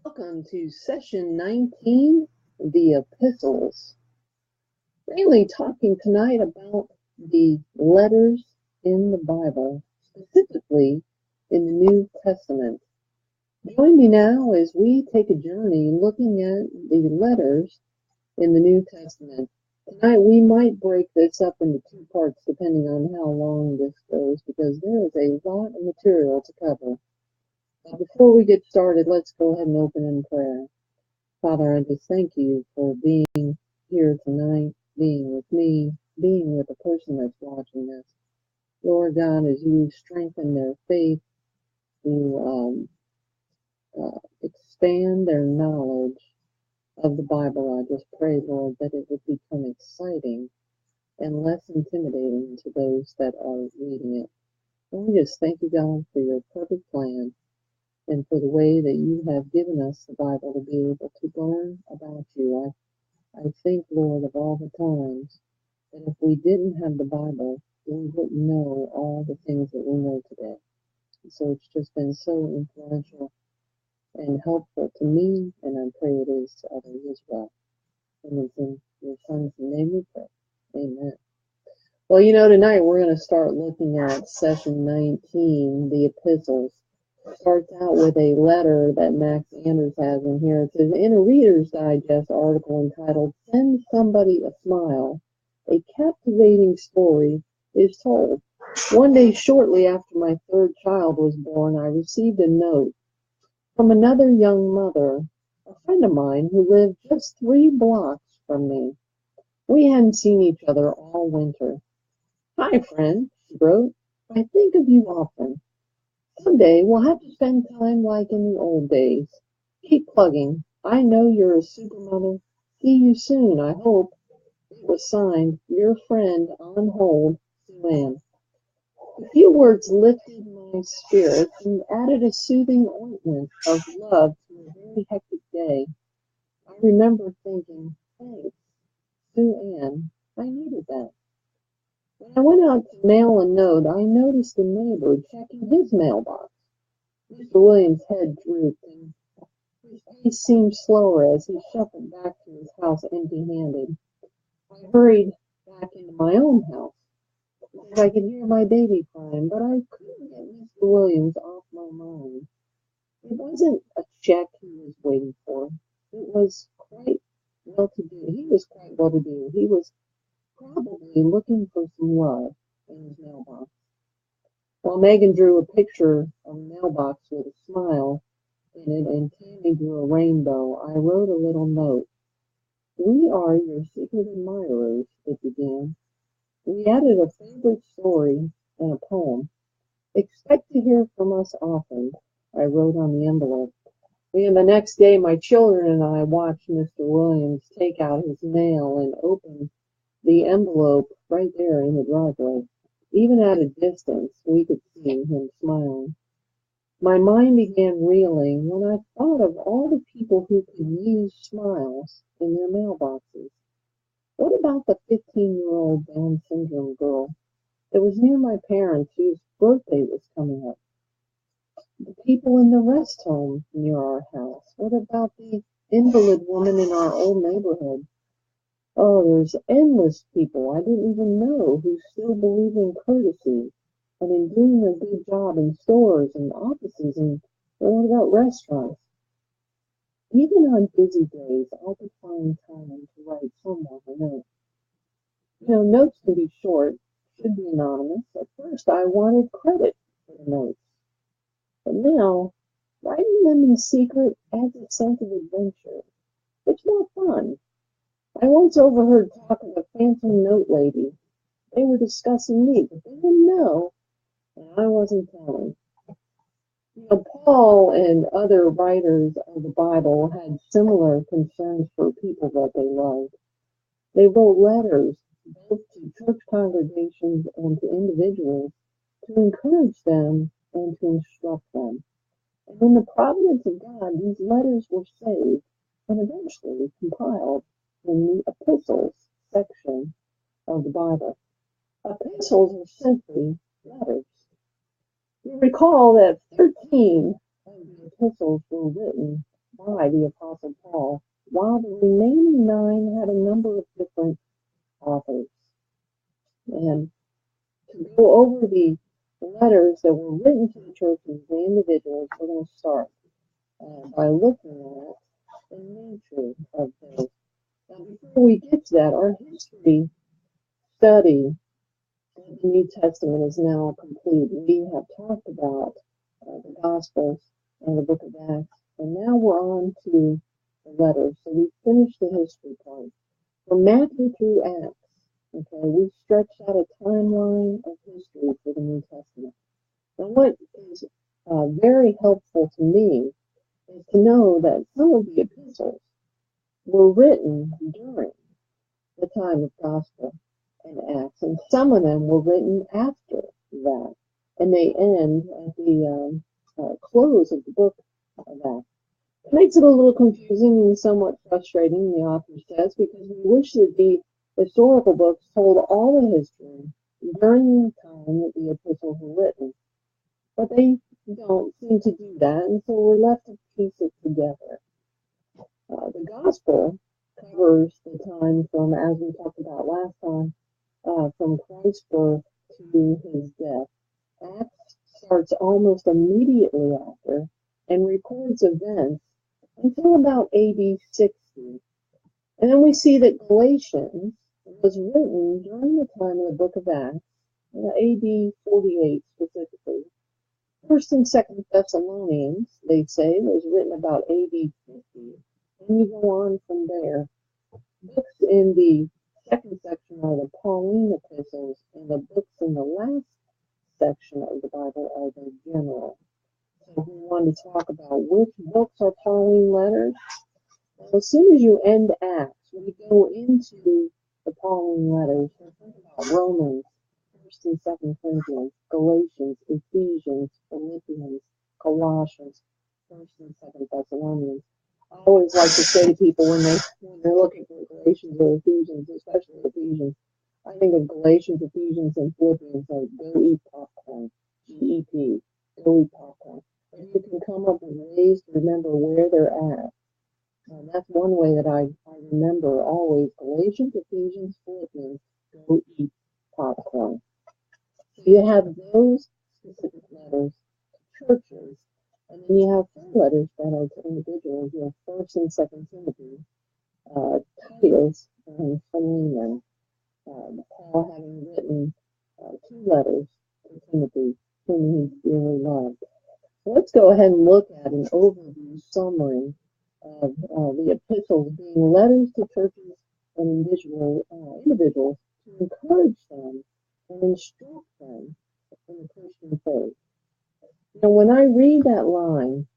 Welcome to session 19, the Epistles. Really talking tonight about the letters in the Bible, specifically in the New Testament. Join me now as we take a journey looking at the letters in the New Testament. Tonight we might break this up into two parts depending on how long this goes, because there is a lot of material to cover. Before we get started, let's go ahead and open in prayer. Father, I just thank you for being here tonight, being with me, being with the person that's watching this. Lord God, as you strengthen their faith, you expand their knowledge of the Bible, I just pray, Lord, that it would become exciting and less intimidating to those that are reading it. And we just thank you, God, for your perfect plan and for the way that you have given us the Bible to be able to learn about you. I think, Lord, of all the times that if we didn't have the Bible, we wouldn't know all the things that we know today. So it's just been so influential and helpful to me, and I pray it is to others as well. And it's in your Son's name we pray. Amen. Well, tonight we're going to start looking at session 19, the Epistles. It starts out with a letter that Max Anders has in here. It says, in a Reader's Digest article entitled, Send Somebody a Smile, a captivating story is told. One day shortly after my third child was born, I received a note from another young mother, a friend of mine who lived just 3 blocks from me. We hadn't seen each other all winter. Hi, friend, she wrote. I think of you often. Someday we'll have to spend time like in the old days. Keep plugging. I know you're a super mother. See you soon, I hope. It was signed, your friend on hold, Sue Ann. A few words lifted my spirits and added a soothing ointment of love to a very hectic day. I remember thinking, thanks, Sue Ann. I needed that. When I went out to mail a note, I noticed a neighbor checking his mailbox. Mr. Williams' head drooped, and his pace seemed slower as he shuffled back to his house empty-handed. I hurried back into my own house, because I could hear my baby crying, but I couldn't get Mr. Williams off my mind. It wasn't a check he was waiting for. It was quite well-to-do. He was quite well-to-do. He was probably looking for some love in his mailbox. While Megan drew a picture of a mailbox with a smile in it and Tammy drew a rainbow, I wrote a little note. We are your secret admirers, it began. We added a favorite story and a poem. Expect to hear from us often, I wrote on the envelope. And the next day, my children and I watched Mr. Williams take out his mail and open the envelope right there in the driveway. Even at a distance, we could see him smiling. My mind began reeling when I thought of all the people who could use smiles in their mailboxes. What about the 15-year-old Down syndrome girl that was near my parents whose birthday was coming up? The people in the rest home near our house? What about the invalid woman in our old neighborhood? Oh, there's endless people I didn't even know who still believe in courtesy and in doing a good job in stores and offices and what about restaurants? Even on busy days, I could find time to write someone a note. Notes can be short, should be anonymous. At first, I wanted credit for the notes. But now, writing them in secret adds a sense of adventure. It's more fun. I once overheard talk of a phantom note lady. They were discussing me, but they didn't know, and I wasn't telling. Paul and other writers of the Bible had similar concerns for people that they loved. They wrote letters both to church congregations and to individuals to encourage them and to instruct them. And in the providence of God, these letters were saved and eventually compiled in the Epistles section of the Bible. Epistles are simply letters. You recall that 13 of the epistles were written by the Apostle Paul, while the remaining 9 had a number of different authors. And to go over the letters that were written to the churches and individuals, we're going to start by looking at the nature of those. Now, before we get to that, our history study of the New Testament is now complete. We have talked about the Gospels and the book of Acts, and now we're on to the letters. So we finished the history part. From Matthew through Acts, okay, we've stretched out a timeline of history for the New Testament. And what is very helpful to me is to know that some of the epistles were written during the time of Gospel and Acts, and some of them were written after that, and they end at the close of the book of Acts. It makes it a little confusing and somewhat frustrating, the author says, because we wish that the historical books told all the history during the time that the epistles were written, but they don't seem to do that, and so we're left to piece it together. The Gospel covers the time from, as we talked about last time, from Christ's birth to his death. Acts starts almost immediately after and records events until about AD 60. And then we see that Galatians was written during the time of the book of Acts, AD 48 specifically. First and Second Thessalonians, they say, was written about AD 50. And you go on from there. Books in the second section are the Pauline epistles, and the books in the last section of the Bible are the general. So we want to talk about which books are Pauline letters. Well, as soon as you end Acts, we go into the Pauline letters. So think about Romans, 1st and 2nd Corinthians, Galatians, Ephesians, Philippians, Colossians, 1st and 2nd Thessalonians. I always like to say to people when they're looking for Galatians or Ephesians, especially Ephesians, I think of Galatians, Ephesians, and Philippians like go eat popcorn, GEP, go eat popcorn. And you can come up with ways to remember where they're at. And that's one way that I remember always Galatians, Ephesians, Philippians, go eat popcorn. So you have those specific letters to churches. And then you have 4 letters that are to individuals. You have 1st and 2nd Timothy, Titus, and Philemon. Paul having written 2 letters to Timothy, whom he dearly loved. So let's go ahead and look at an overview summary of the epistles being letters to churches and individuals to encourage them and instruct them in the Christian faith. You know, when I read that line,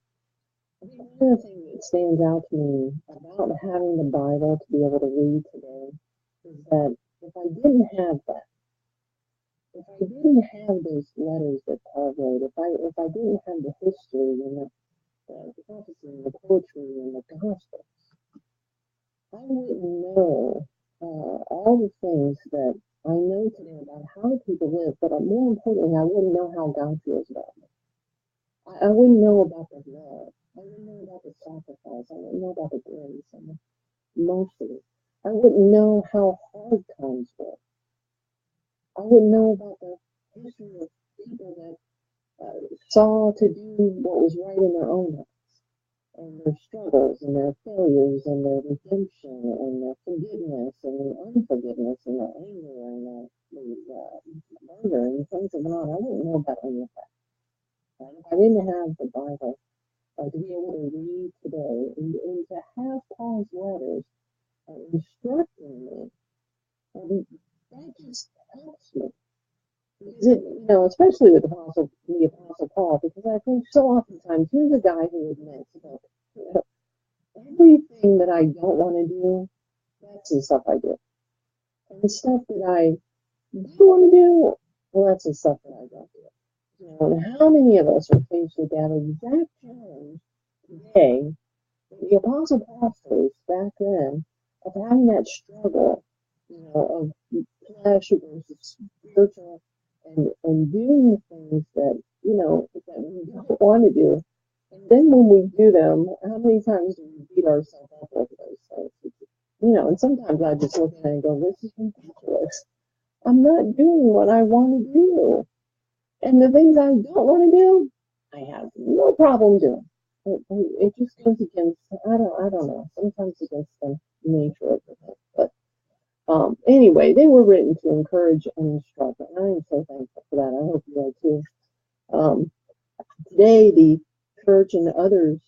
I think one of the things that stands out to me about having the Bible to be able to read today is that if I didn't have that, if I didn't have those letters that Paul wrote, if I didn't have the history and the prophecy and the poetry and the gospels, I wouldn't know all the things that I know today about how people live, but more importantly, I wouldn't know how God feels about me. I wouldn't know about the love. I wouldn't know about the sacrifice. I wouldn't know about the grace and the mercy. I wouldn't know how hard times were. I wouldn't know about the history of people that saw to do what was right in their own eyes, and their struggles and their failures and their redemption and their forgiveness and their unforgiveness and their anger and the murder and things like that. I wouldn't know about any of that. And if I didn't have the Bible to be able to read today and to have Paul's letters instructing me, that just helps me. Because especially with the Apostle Paul, because I think so oftentimes here's a guy who admits that everything that I don't want to do, that's the stuff I do. And the stuff that I do want to do, well, that's the stuff that I don't do. And how many of us are faced with that exact challenge today that the Apostle Paul faced back then of having that struggle, of flesh versus spiritual, and doing the things that, that we don't want to do, And then when we do them, how many times do we beat ourselves up over those things? And sometimes I just look at it and go, this is ridiculous. I'm not doing what I want to do. And the things I don't want to do, I have no problem doing. It just goes against, I don't know, sometimes against the nature of the thing. But anyway, they were written to encourage and instruct. And I am so thankful for that. I hope you are too. Today, the church and others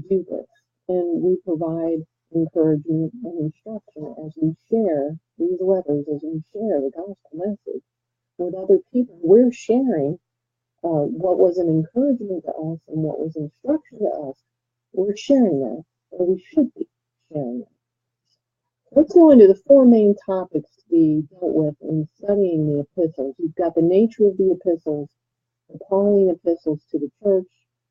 do this, and we provide encouragement and instruction as we share these letters, as we share the gospel message with other people. We're sharing what was an encouragement to us and what was instruction to us. We're sharing that, or we should be sharing that. Let's go into the four main topics to be dealt with in studying the epistles. You've got the nature of the epistles, the Pauline epistles to the church,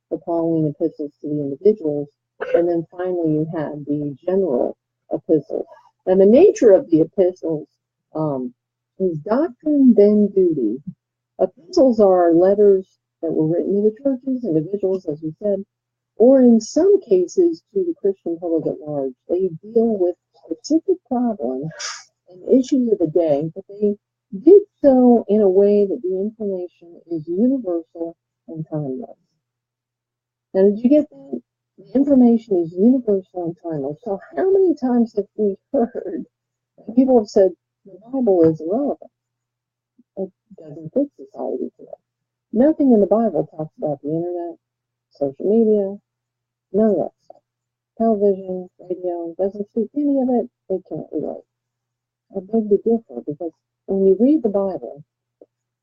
the Pauline epistles to the individuals, and then finally you have the general epistles. And the nature of the epistles is doctrine, then duty. Epistles are letters that were written to the churches, individuals, as we said, or in some cases to the Christian public at large. They deal with specific problems and issues of the day, but they did so in a way that the information is universal and timeless. Now, did you get that? The information is universal and timeless. So how many times have we heard people have said the Bible is irrelevant? It doesn't fit society today. Nothing in the Bible talks about the internet, social media, none of that stuff. Television, radio, doesn't speak any of it. They can't relate. I beg to differ, because when you read the Bible,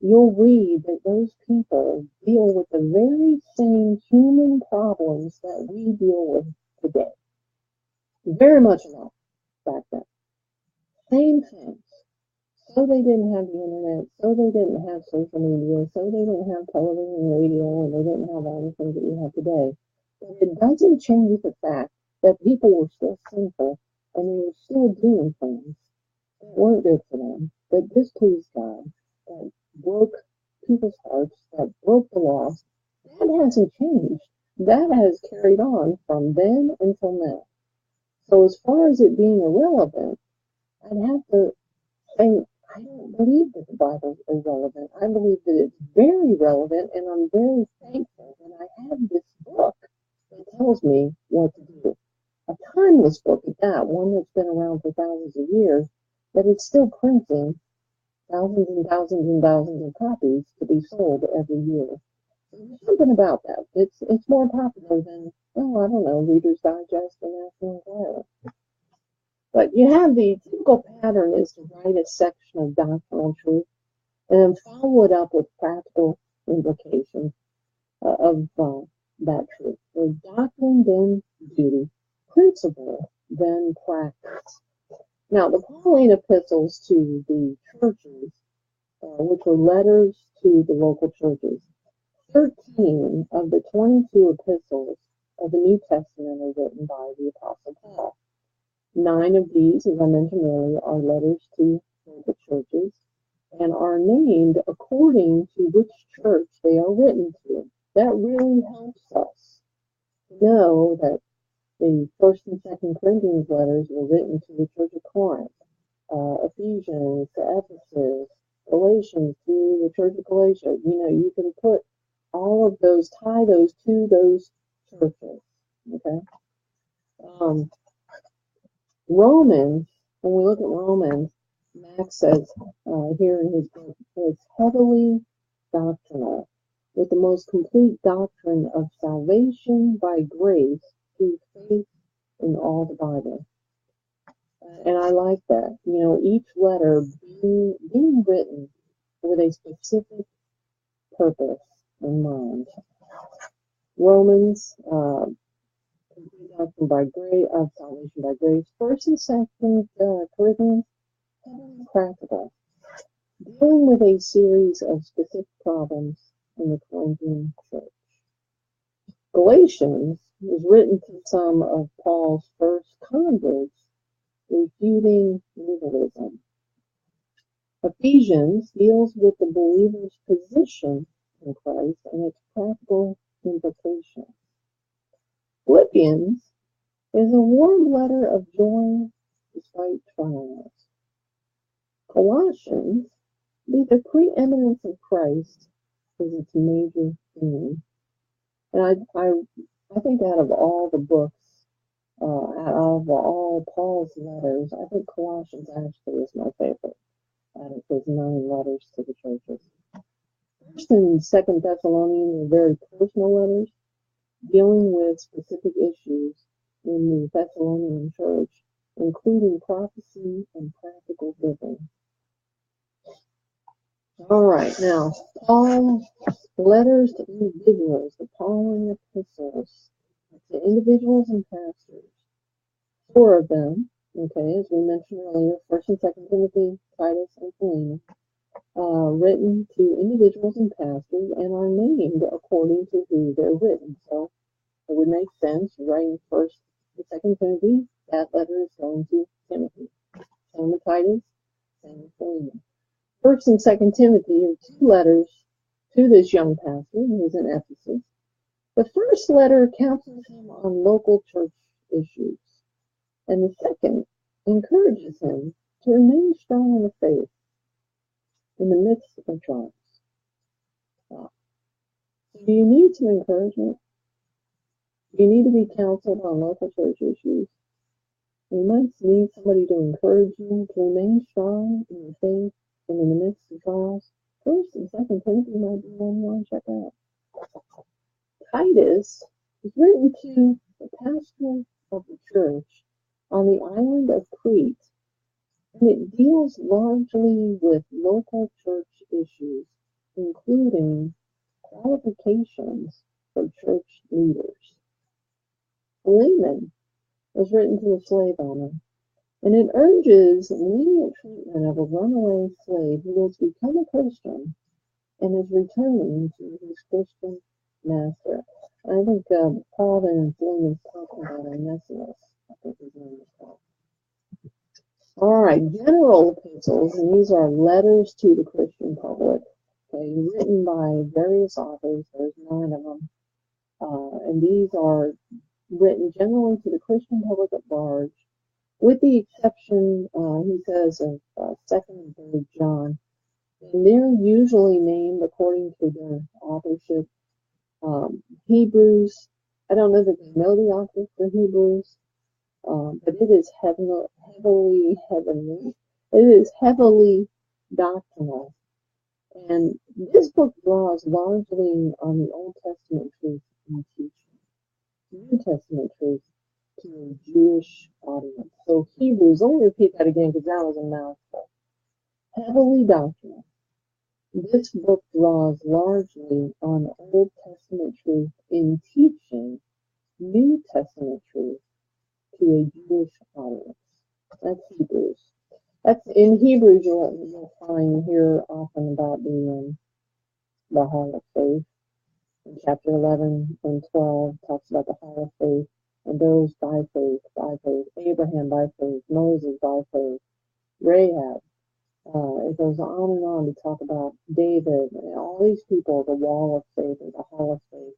you'll read that those people deal with the very same human problems that we deal with today. Very much alike back then. Same things. So they didn't have the internet, so they didn't have social media, so they didn't have television and radio, and they didn't have all the things that we have today. But it doesn't change the fact that people were still sinful, and they were still doing things that weren't good for them, that displeased God, that broke people's hearts, that broke the laws. That hasn't changed. That has carried on from then until now. So as far as it being irrelevant, I'd have to say I don't believe that the Bible is irrelevant. I believe that it's very relevant, and I'm very thankful that I have this book that tells me what to do. A timeless book at that, one that's been around for thousands of years, but it's still printing thousands and thousands and thousands of copies to be sold every year. There's something about that. It's more popular than, well, I don't know, Reader's Digest and National Enquirer. But you have the typical pattern is to write a section of doctrinal truth and then follow it up with practical implications of that truth. So doctrine, then duty. Principle, then practice. Now, the Pauline epistles to the churches, which were letters to the local churches, 13 of the 22 epistles of the New Testament are written by the Apostle Paul. 9 of these, as I mentioned earlier, are letters to local churches and are named according to which church they are written to. That really helps us to know that the 1st and 2nd Corinthians letters were written to the Church of Corinth, Ephesians to Epistles, Galatians to the Church of Galatia. You can put all of those, tie those to those churches. Okay. Romans, when we look at Romans, Max says here in his book, it's heavily doctrinal, with the most complete doctrine of salvation by grace through faith in all the Bible. And I like that. Each letter being written with a specific purpose in mind. Romans, doctrine by grace, of salvation by grace. 1st and 2nd Corinthians, practical, dealing with a series of specific problems in the Corinthian church. Galatians was written to some of Paul's first converts, refuting legalism. Ephesians deals with the believer's position in Christ and its practical implications. Philippians is a warm letter of joy despite trials. Colossians, the preeminence of Christ is its major theme. And I think out of all the books, out of all Paul's letters, I think Colossians actually is my favorite out of his 9 letters to the churches. First and Second Thessalonians are very personal letters dealing with specific issues in the Thessalonian church, including prophecy and practical living. All right, now, Paul's letters to individuals, the Pauline epistles to individuals and pastors. 4 of them, okay, as we mentioned earlier, 1st and 2nd Timothy, Titus, and Philemon, written to individuals and pastors and are named according to who they're written. So it would make sense writing 1st and 2nd Timothy, that letter is going to Timothy. Same with Titus, same with Philemon. 1st and 2nd Timothy are 2 letters to this young pastor who is in Ephesus. The first letter counsels him on local church issues, and the second encourages him to remain strong in the faith in the midst of trials. So do you need some encouragement? Do you need to be counseled on local church issues? You might need somebody to encourage you to remain strong in your faith and in the midst of trials. 1st and 2nd Timothy might be one you want to check out. Titus is written to the pastor of the church on the island of Crete, and it deals largely with local church issues, including qualifications for church leaders. Philemon was written to a slave owner, and it urges lenient treatment of a runaway slave who has become a Christian and is returning to his Christian master. I think Paul and Philemon is talking about Onesimus. I think his name is Paul. All right, general epistles, and these are letters to the Christian public, okay, written by various authors. There's 9 of them, and these are written generally to the Christian public at large, with the exception, he says, of 2nd and 3rd John. And they're usually named according to their authorship. Hebrews, I don't know that they know the author for Hebrews, but it is heavily doctrinal. And this book draws largely on the Old Testament truth and teaching, New Testament truth to a Jewish audience. So Hebrews, let me repeat that again because that was a mouthful. Heavily doctrinal. This book draws largely on Old Testament truth in teaching New Testament truth to a Jewish audience. That's Hebrews. That's in Hebrews. You'll find here often about the Hall of Faith. In chapter 11 and 12 talks about the Hall of Faith and those by faith, Abraham by faith, Moses by faith, Rahab. It goes on to talk about David and all these people, the wall of faith or the hall of faith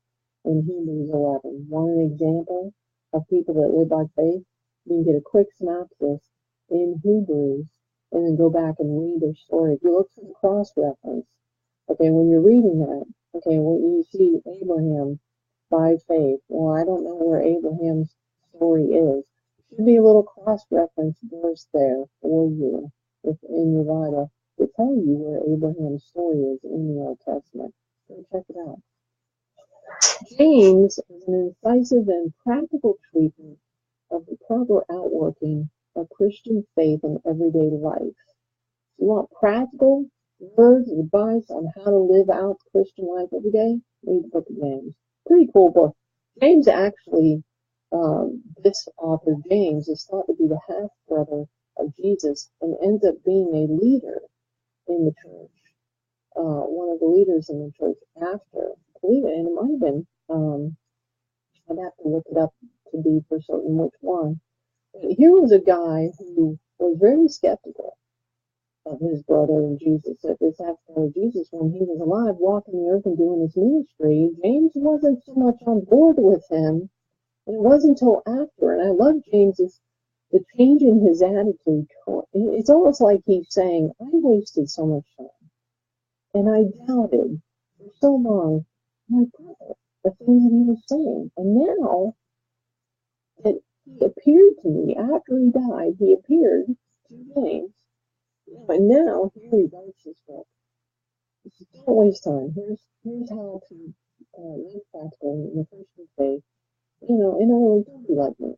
in Hebrews 11. Want an example of people that live by faith? You can get a quick synopsis in Hebrews and then go back and read their story. If you look for the cross-reference, okay, when you're reading that, okay, when you see Abraham by faith, well, I don't know where Abraham's story is. There should be a little cross-reference verse there for you in your Bible to tell you where Abraham's story is in the Old Testament. So check it out. James is an incisive and practical treatment of the proper outworking of Christian faith in everyday life. You want practical words of advice on how to live out Christian life every day? Read the book of James. Pretty cool book. James actually, this author James is thought to be the half-brother of Jesus and ends up being a leader in the church, one of the leaders in the church after, I believe it, and it might have been, I'd have to look it up to be for certain which one. But here was a guy who was very skeptical of his brother and Jesus, that this half-brother Jesus, when he was alive, walking the earth and doing his ministry. James wasn't so much on board with him And it wasn't until after, and I love James's, the change in his attitude. It's almost like he's saying, I wasted so much time, and I doubted for so long my brother, the things that he was saying. And now that he appeared to me after he died, he appeared to James, and now here he writes his book. Don't waste time. Here's how to live practically in the Christian faith. In other words, don't be like me.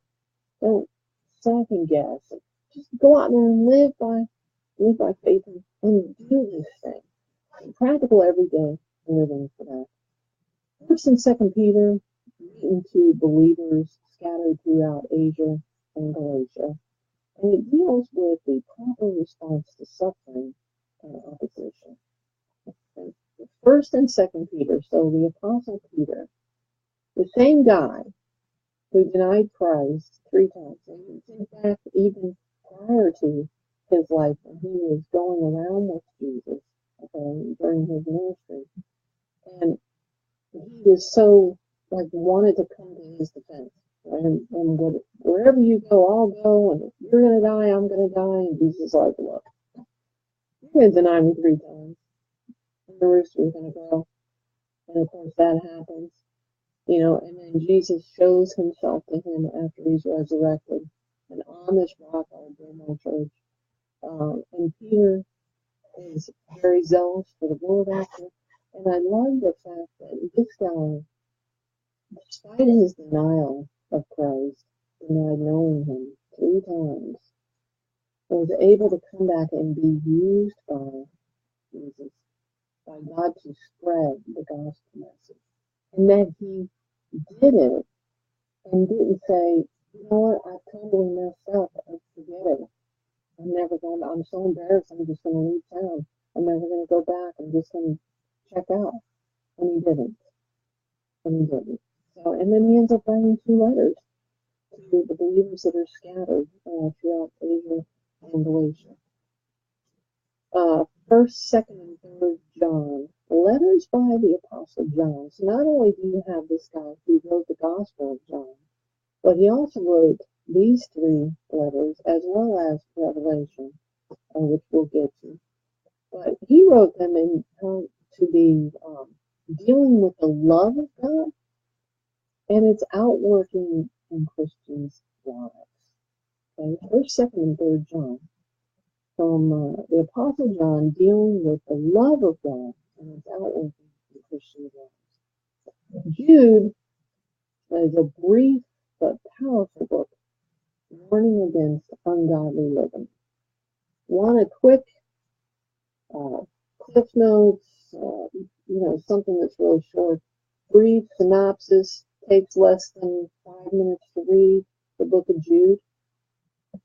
Don't second guess. Just go out there and live by faith and do this thing. Practical everyday living for that. First and Second Peter, written to believers scattered throughout Asia and Galatia, and it deals with the proper response to suffering and opposition. Okay. First and Second Peter, so the Apostle Peter, the same guy who denied Christ 3 times. And in fact, even prior to his life, when he was going around with Jesus, okay, during his ministry, and he was so wanted to come to his defense. And wherever you go, I'll go, and if you're gonna die, I'm gonna die. And Jesus is like, look, you're gonna deny me 3 times, and the rooster's gonna crow. And of course that happens. And then Jesus shows himself to him after he's resurrected. And on this rock I'll build my church. And Peter is very zealous for the Lord after. And I love the fact that this guy, despite his denial of Christ, denied knowing him 3 times, was able to come back and be used by Jesus, by God, to spread the gospel message. And that he did it and didn't say, you know what, I totally messed up. Forget it. I'm so embarrassed, I'm just going to leave town. I'm never going to go back. I'm just going to check out. And he didn't. So, and then he ends up writing 2 letters to the believers that are scattered throughout Asia and Galatia. First, Second, and Third John, letters by the Apostle John. So not only do you have this guy who wrote the Gospel of John, but he also wrote these 3 letters as well as Revelation, which we'll get to. But he wrote them in how to be dealing with the love of God and its outworking in Christians' lives. Okay, First, Second, and Third John, from the Apostle John, dealing with the love of God and its outworking in Christians' lives. Jude is a brief but powerful book warning against ungodly living. Want a quick cliff notes, something that's really short, brief synopsis, takes less than 5 minutes to read the book of Jude.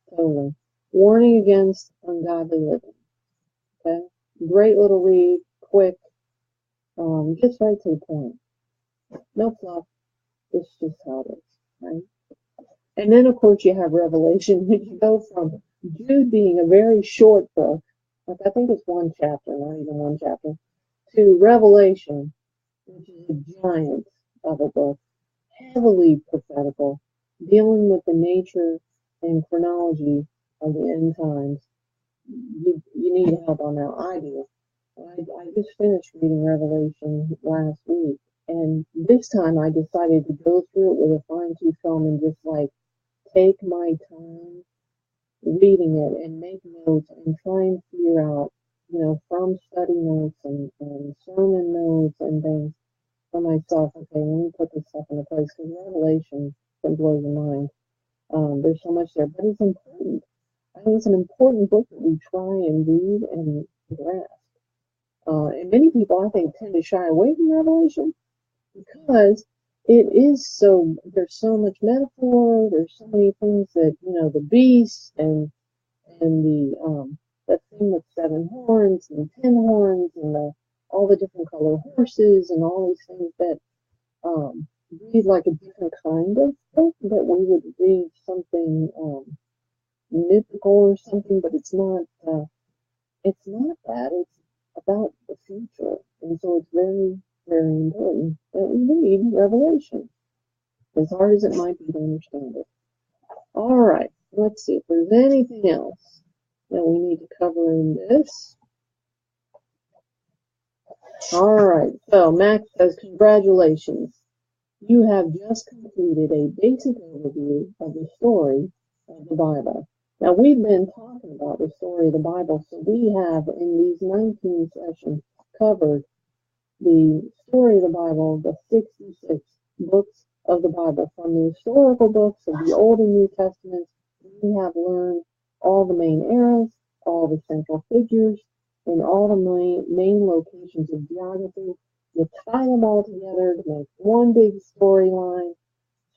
Totally. Warning against ungodly living. Okay? Great little read, quick, gets right to the point. No fluff. It's just how it is, right? And then, of course, you have Revelation, which you go from Jude being a very short book, I think it's 1 chapter, not even 1 chapter, to Revelation, which is a giant of a book, heavily prophetical, dealing with the nature and chronology of the end times. You need help on that. I do. I just finished reading Revelation last week, and this time I decided to go through it with a fine-tooth comb and just take my time reading it and make notes and try and figure out, from study notes and sermon notes and things for myself, okay, let me put this stuff into place, because Revelation can blow your mind. There's so much there, but it's important. I think it's an important book that we try and read and grasp. And many people, I think, tend to shy away from Revelation because there's so much metaphor, there's so many things that, the beast and the thing with 7 horns and 10 horns and all the different color horses and all these things that read like a different kind of book, that we would read something mythical or something, but it's not that. It's about the future. And so it's very, very important that we read Revelation. as hard as it might be to understand it. All right, let's see if there's anything else that we need to cover in this. All right, so Max says, congratulations. You have just completed a basic overview of the story of the Bible. Now, we've been talking about the story of the Bible, so we have, in these 19 sessions, covered the story of the Bible, the 66 books of the Bible, from the historical books of the Old and New Testaments. We have learned all the main eras, all the central figures, and all the main locations of geography. You tie them all together to make one big storyline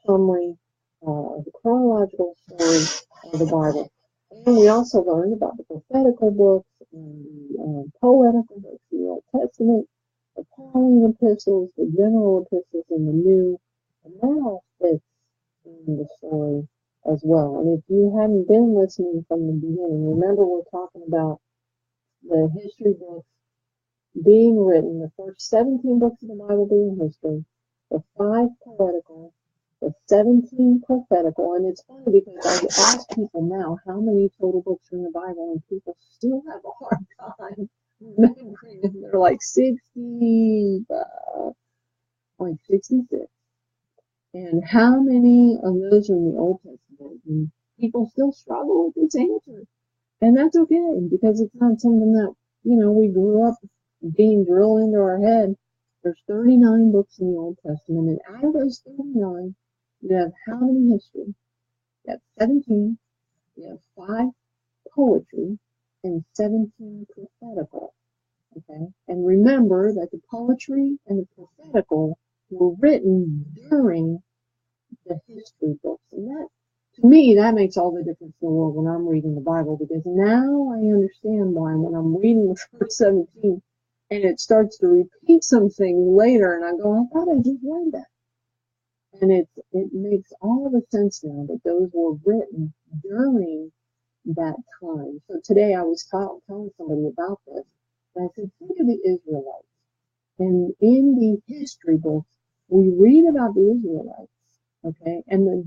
summary of the chronological story of the Bible. And we also learned about the prophetical books and the poetical books, the Old Testament, the Pauline epistles, the general epistles, and the New. And that all fits in the story as well. And if you hadn't been listening from the beginning, remember we're talking about the history books being written, the first 17 books of the Bible being history, the 5 poetical, the 17 prophetical. And it's funny because I ask people now how many total books are in the Bible, and people still have a hard time remembering them. They're like 66. And how many of those are in the Old Testament? And people still struggle with this answer. And that's okay, because it's not something that, we grew up being drilled into our head. There's 39 books in the Old Testament, and out of those 39, you have how many history? You have 17, you have 5 poetry, and 17 prophetical. Okay? And remember that the poetry and the prophetical were written during the history books. And that, to me, that makes all the difference in the world when I'm reading the Bible, because now I understand why when I'm reading the first 17 and it starts to repeat some things later, and I go, I thought I just read that. And it makes all the sense now that those were written during that time. So today I was telling somebody about this, and I said, think of the Israelites. And in the history books, we read about the Israelites, okay, and the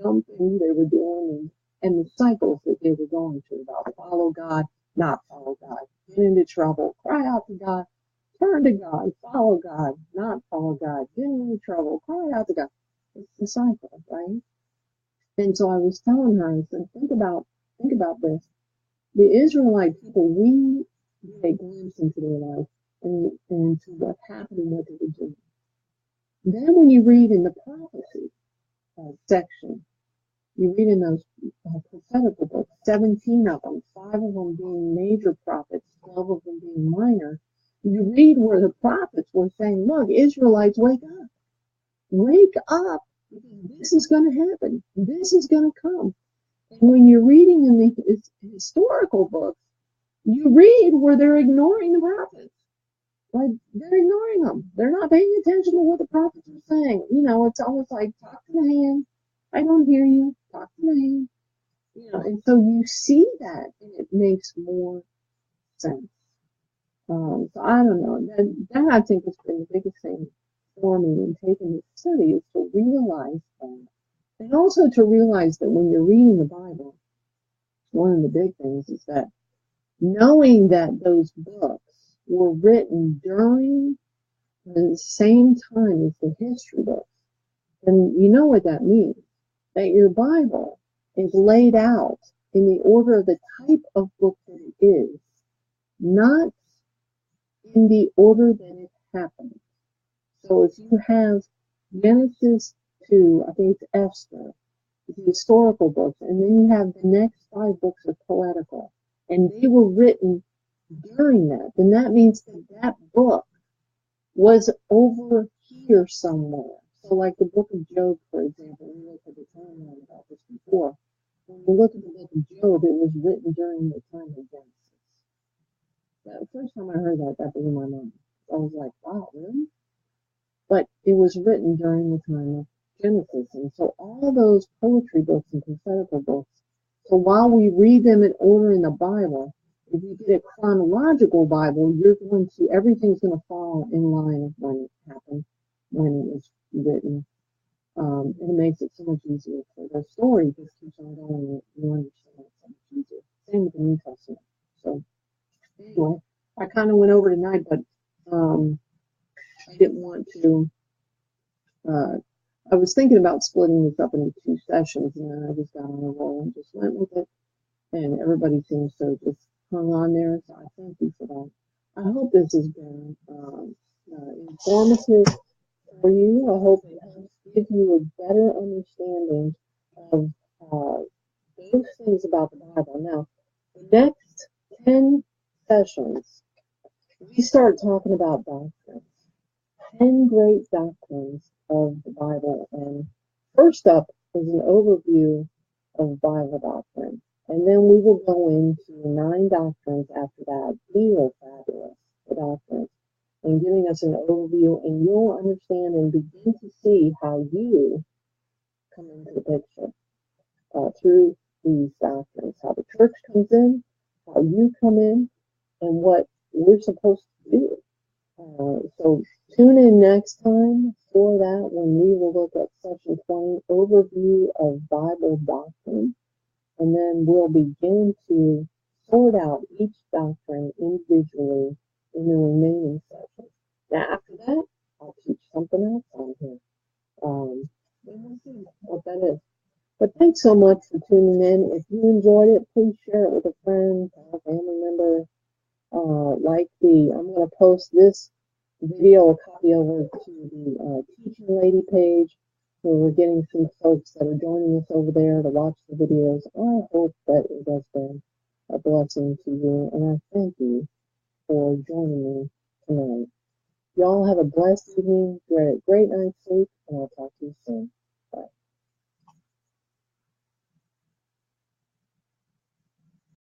dumb things they were doing, and the cycles that they were going through about follow God, not follow God, get into trouble, cry out to God, turn to God, follow God, not follow God, get into trouble, cry out to God. It's the cycle, right? And so I was telling her, I said, think about this. The Israelite people, we get a glimpse into their life and into what happened and what they were doing. Then when you read in the prophecy section, you read in those prophetical books, 17 of them, 5 of them being major prophets, 12 of them being minor. You read where the prophets were saying, look, Israelites, wake up. Wake up. This is going to happen. This is going to come. And when you're reading in the historical books, you read where they're ignoring the prophets. Like, they're ignoring them. They're not paying attention to what the prophets are saying. It's almost like, talk to the hand. I don't hear you. Talk to the hand. And so you see that, and it makes more sense. So I don't know. That I think has been the biggest thing for me in taking this study, is to realize that. And also to realize that when you're reading the Bible, one of the big things is that knowing that those books were written during the same time as the history books, then you know what that means. That your Bible is laid out in the order of the type of book that it is, not in the order that it happened. So if you have Genesis to, I think it's Esther, the historical books, and then you have the next 5 books of poetical, and they were written during that, then that means that book was over here somewhere. So like the book of Job, for example, we looked at the timeline about this before. When you look at the book of Job, it was written during the time of Genesis. The first time I heard that blew my mind. I was like, wow, really? But it was written during the time of Genesis. And so all those poetry books and prophetical books, so while we read them in order in the Bible, if you get a chronological Bible, everything's going to fall in line of when it happened, when it was written. And it makes it so much easier for the story just keeps on going. You understand it so much easier. Same with the New Testament. So anyway, I kind of went over tonight, but I didn't want to. Uh, I was thinking about splitting this up into 2 sessions, and then I just got on a roll and just went with it. And everybody seems to have just hung on there. So I thank you for that. I hope this has been informative for you. I hope it helps give you a better understanding of those things about the Bible. Now, the next 10 sessions, we start talking about doctrines, 10 great doctrines of the Bible. And first up is an overview of Bible doctrine. And then we will go into 9 doctrines after that. These are fabulous, the doctrines, and giving us an overview, and you'll understand and begin to see how you come into the picture through these doctrines, how the church comes in, how you come in, and what we're supposed to do. So tune in next time for that when we will look at section 20, overview of Bible doctrine, and then we'll begin to sort out each doctrine individually in the remaining sessions. Now after that, I'll teach something else on here. We'll see what that is. But thanks so much for tuning in. If you enjoyed it, please share it with a friend, a family member. I'm going to post this video, a copy over to the Teaching Lady page, where we're getting some folks that are joining us over there to watch the videos. I hope that it has been a blessing to you, and I thank you for joining me tonight. Y'all have a blessed evening, great night's sleep, and I'll talk to you soon.